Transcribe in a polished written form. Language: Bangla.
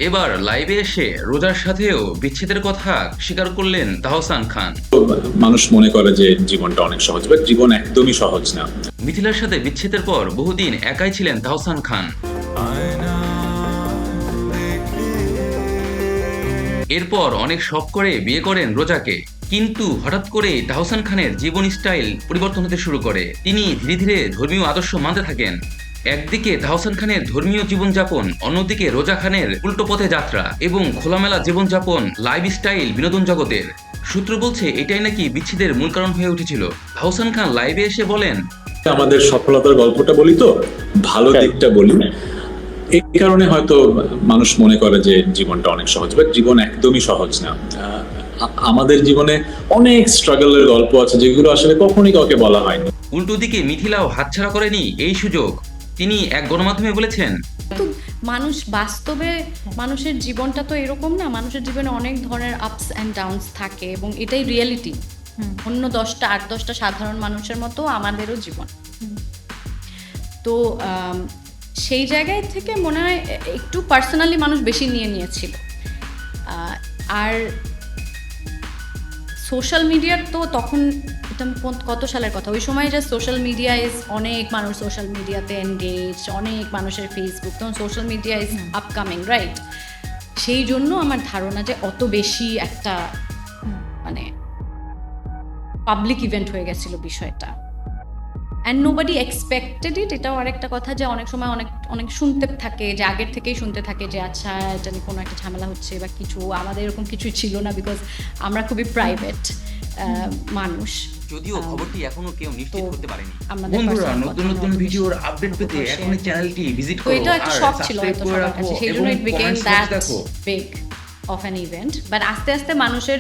এবার লাইভে এসে রোজার সাথেও বিচ্ছেদের কথা স্বীকার করলেন তাহসান খান। মানুষ মনে করে যে জীবনটা অনেক সহজ, বাট জীবন একদমই সহজ না। মিথিলার সাথে বিচ্ছেদের পর বহুদিন একাই ছিলেন তাহসান খান। এরপর অনেক শখ করে বিয়ে করেন রোজাকে, কিন্তু হঠাৎ করে তাহসান খানের জীবন স্টাইল পরিবর্তন হতে শুরু করে। তিনি ধীরে ধীরে ধর্মীয় আদর্শ মানতে থাকেন। একদিকে তাহসান খানের ধর্মীয় জীবনযাপন, অন্যদিকে রোজা খানের উল্টো পথে যাত্রা এবং খোলামেলা জীবনযাপন, লাইফস্টাইল বিনোদন জগতের। সূত্র বলছে এটাই নাকি বিচ্ছেদের মূল কারণ হয়ে উঠেছিল। তাহসান খান লাইভে এসে বলেন, আমাদের সফলতার গল্পটা বলি তো, ভালো দিকটা বলি। এই কারণে হয়তো মানুষ মনে করে যে জীবনটা অনেক সহজ, বাট জীবন একদমই সহজ না। আমাদের জীবনে অনেক স্ট্রাগলের গল্প আছে যেগুলো আসলে কখনই কাউকে বলা হয়নি। উল্টো দিকে মিথিলাও হাতছাড়া করেনি এই সুযোগ। তিনি এক গণমাধ্যমে বলেছেন, তো মানুষ বাস্তবে মানুষের জীবনটা তো এরকম না, মানুষের জীবনে অনেক ধরনের আপস অ্যান্ড ডাউনস থাকে এবং এটাই রিয়েলিটি। অন্য 10টা সাধারণ মানুষের মতো আমাদেরও জীবন। তো সেই জায়গায় থেকে মনে হয় একটু পার্সোনালি মানুষ বেশি নিয়েছিল। আর সোশ্যাল মিডিয়ার তো তখন এটা কত সালের কথা, ওই সময় যে সোশ্যাল মিডিয়া অনেক মানুষ সোশ্যাল মিডিয়াতে এনগেজ, অনেক মানুষের ফেসবুক, তখন social media is upcoming, right? সেই জন্য আমার ধারণা যে অত বেশি একটা মানে পাবলিক ইভেন্ট হয়ে গেছিল বিষয়টা, অ্যান্ড নোবডি এক্সপেক্টেড ইট। এটাও আরেকটা কথা যে অনেক সময় অনেক শুনতে থাকে, যে আগের থেকেই শুনতে থাকে যে আচ্ছা এটা নিয়ে কোনো একটা ঝামেলা হচ্ছে বা কিছু। আমাদের এরকম কিছুই ছিল না, বিকজ আমরা খুবই প্রাইভেট মানুষ। যদিও খবরটি এখনো কেউ নিশ্চিত করতে পারেনি। বন্ধুরা, নতুন নতুন ভিডিওর আপডেট পেতে এখনই চ্যানেলটি ভিজিট তো করো। এটা একটা শখ ছিল হয়তো সবার কাছে, সেই জন্য ইট বিকেম দ্যাট দেখো। Big of an event. But আস্তে আস্তে মানুষের